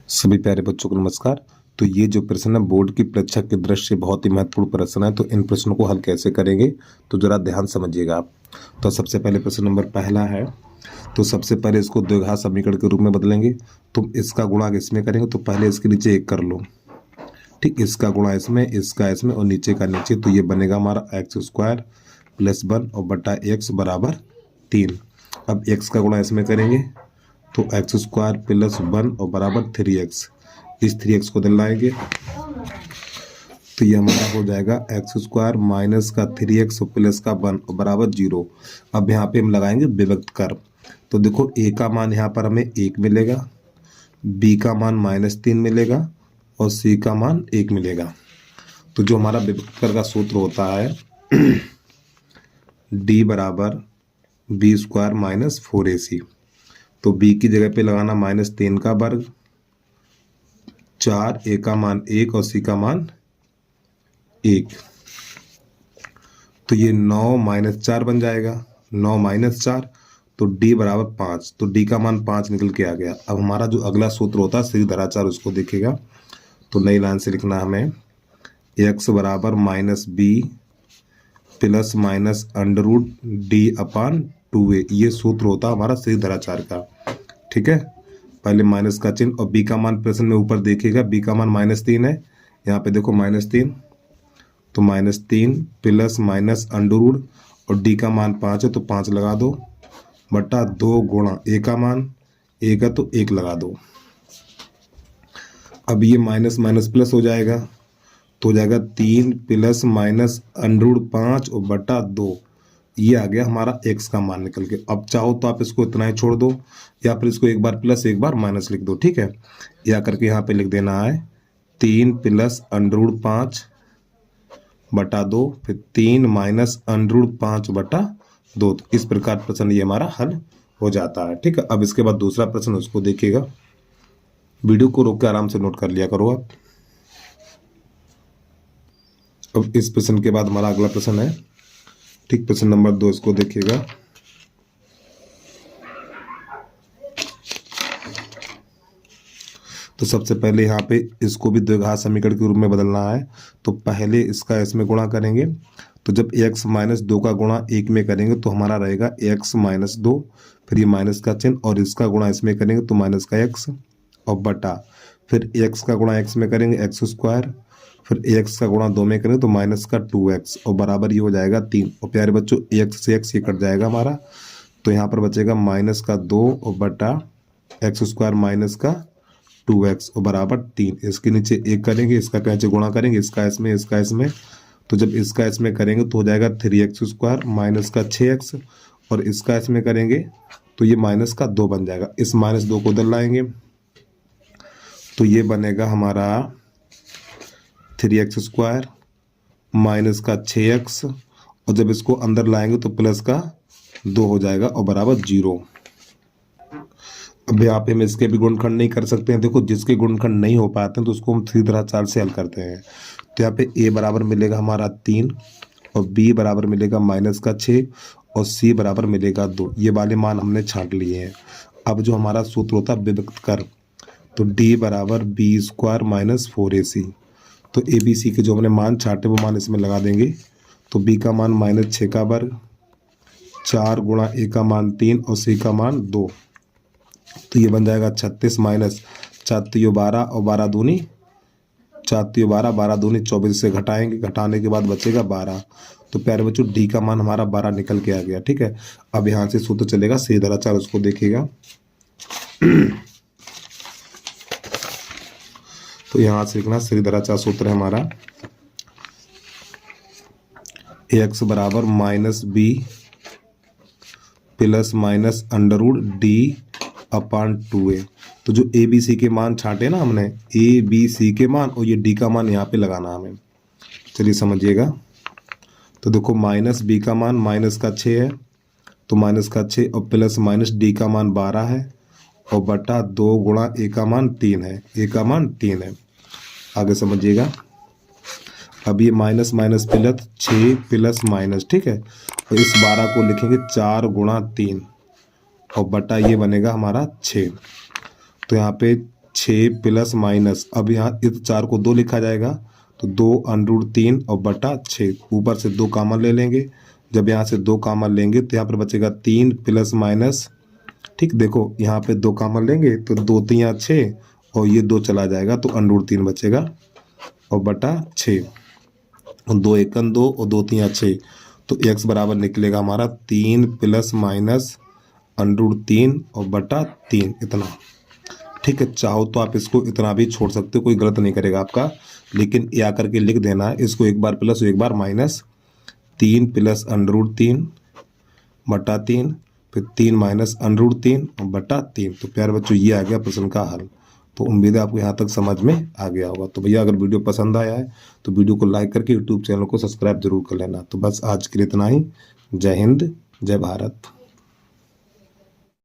सभी प्यारे बच्चों को नमस्कार। तो ये जो प्रश्न है बोर्ड की परीक्षा के दृष्टि से बहुत ही महत्वपूर्ण प्रश्न है। तो इन प्रश्नों को हल कैसे करेंगे तो जरा ध्यान समझिएगा आप। तो सबसे पहले प्रश्न नंबर पहला है। तो सबसे पहले इसको द्विघात समीकरण के रूप में बदलेंगे। तुम इसका गुणा इसमें करेंगे तो पहले इसके नीचे एक कर लो, ठीक। इसका गुणा इसमें, इसका इसमें और नीचे का नीचे। तो ये बनेगा हमारा x² + 1 और बटा x बराबर 3। अब x का गुणा इसमें करेंगे तो x² + 1 और बराबर 3x। इस 3x को दिलाएंगे तो ये हमारा हो जाएगा x² माइनस का 3x प्लस का 1 और बराबर 0। अब यहाँ पे हम लगाएंगे विभक्त कर। तो देखो a का मान यहाँ पर हमें 1 मिलेगा, b का मान -3 मिलेगा और c का मान 1 मिलेगा। तो जो हमारा विभक्त कर का सूत्र होता है d बराबर b² - 4ac। तो b की जगह पे लगाना -3 का वर्ग, 4, a का मान 1 और c का मान 1। तो ये 9 - 4 बन जाएगा, 9 - 4। तो d बराबर 5। तो d का मान 5 निकल के आ गया। अब हमारा जो अगला सूत्र होता है सीधी धराचार, उसको देखेगा। तो नई लाइन से लिखना हमें x बराबर -b प्लस माइनस √d/2a। ये सूत्र होता है हमारा सीधी धराचार का, ठीक है। पहले माइनस का चिन्ह और b का मान प्रश्न में ऊपर देखिएगा, b का मान -3 है। यहाँ पे देखो -3, तो -3 प्लस माइनस अंडर और d का मान 5 है तो 5 लगा दो बटा 2 गुणा a का मान 1 है तो 1 लगा दो। अब ये माइनस माइनस प्लस हो जाएगा तो हो जाएगा 3 प्लस माइनस √5 और बटा 2। ये आ गया हमारा x का मान निकल के। अब चाहो तो आप इसको इतना ही छोड़ दो या फिर इसको एक बार प्लस एक बार माइनस लिख दो, ठीक है। या करके यहाँ पे लिख देना है 3 प्लस √5 बटा 2, फिर 3 माइनस √5 बटा 2। तो इस प्रकार प्रश्न ये हमारा हल हो जाता है, ठीक है। अब इसके बाद दूसरा प्रश्न, उसको देखिएगा। वीडियो को रोक के आराम से नोट कर लिया करो आप। अब इस प्रश्न के बाद हमारा अगला प्रश्न है, ठीक। प्रश्न नंबर 2, इसको देखिएगा। तो सबसे पहले यहाँ पे इसको भी द्विघात समीकरण के रूप में बदलना है। तो पहले इसका इसमें गुणा करेंगे। तो जब x - 2 का गुणा 1 में करेंगे तो हमारा रहेगा x - 2, फिर ये माइनस का चिन्ह और इसका गुणा इसमें करेंगे तो माइनस का x और बटा, फिर x का गुणा x में करेंगे x², फिर x का गुणा 2 में करेंगे तो माइनस का 2x और बराबर ये हो जाएगा 3। और प्यारे बच्चों x से x ये कट जाएगा हमारा। तो यहाँ पर बचेगा माइनस का 2 और बटा x² माइनस का 2x और बराबर 3। इसके नीचे 1 करेंगे, इसका नीचे गुणा करेंगे, इसका इसमें, इसका इसमें। तो जब इसका इसमें करेंगे तो हो जाएगा 3x² माइनस का 6x और इसका इसमें करेंगे तो ये माइनस का 2 बन जाएगा। इस -2 को इधर लाएंगे तो ये बनेगा हमारा 3x² माइनस का 6x और जब इसको अंदर लाएंगे तो प्लस का 2 हो जाएगा और बराबर 0। अब यहाँ पे हम इसके भी गुणनखंड नहीं कर सकते हैं। देखो जिसके गुणनखंड नहीं हो पाते हैं तो उसको हम सीधी धराचार से हल करते हैं। तो यहाँ पे a बराबर मिलेगा हमारा 3 और b बराबर मिलेगा माइनस का 6 और c बराबर मिलेगा 2। ये वाले मान हमने छांट लिए हैं। अब जो हमारा सूत्र होता है विभक्त कर, तो d बराबर b² - 4ac। तो a b c के जो हमने मान छांटे वो मान इसमें लगा देंगे। तो b का मान -6 का वर्ग, 4 गुणा a का मान 3 और c का मान 2। तो ये बन जाएगा 36 माइनस 4 × 12 और 12 दूनी 4 × 12, 12 दूनी 24 से घटाएंगे, घटाने के बाद बचेगा 12। तो प्यारे बच्चों डी का मान हमारा 12 निकल के आ गया, ठीक है। अब यहाँ से सूत्र चलेगा सीधी धराचार, उसको देखिएगा। तो यहाँ से लिखना सीधी धराचार सूत्र है हमारा x बराबर -b प्लस माइनस √d/2a। तो जो a b c के मान छांटे ना हमने, a b c के मान और ये d का मान यहाँ पे लगाना हमें। चलिए समझिएगा। तो देखो माइनस b का मान माइनस का 6 है तो माइनस का 6 और प्लस माइनस d का मान 12 है और बटा 2 गुणा a का मान 3 है, a का मान 3 है। आगे समझिएगा। अब ये minus minus plus 6 plus minus, ठीक है। और इस 12 को लिखेंगे 4 गुणा 3 और बटा ये बनेगा हमारा 6। तो यहाँ पे 6 प्लस माइनस, अब यहाँ इस 4 को 2 लिखा जाएगा तो 2√3 और बटा 6, ऊपर से 2 कॉमन ले लेंगे। जब यहाँ से 2 कॉमन लेंगे तो यहाँ पर बचेगा 3 प्लस माइनस, ठीक, देखो यहाँ पे 2 कॉमन लेंगे तो 2 3 6 और ये 2 चला जाएगा तो √3 बचेगा और बटा 6, 2 1 2 और 2 3 6, तो x बराबर निकलेगा हमारा 3 प्लस माइनस √3 और बटा 3 इतना। ठीक है, चाहो तो आप इसको इतना भी छोड़ सकते हो, कोई गलत नहीं करेगा आपका, लेकिन ये आकर के लिख देना है इसको, एक बार प्लस एक बार माइनस, 3 प्लस √3 बटा 3, फिर 3 माइनस √3 और बटा 3। तो प्यारे बच्चों ये आ गया प्रश्न का हल। तो उम्मीद है आपको यहाँ तक समझ में आ गया होगा। तो भैया अगर वीडियो पसंद आया है तो वीडियो को लाइक करके यूट्यूब चैनल को सब्सक्राइब जरूर कर लेना। तो बस आज के लिए इतना ही। जय हिंद, जय भारत।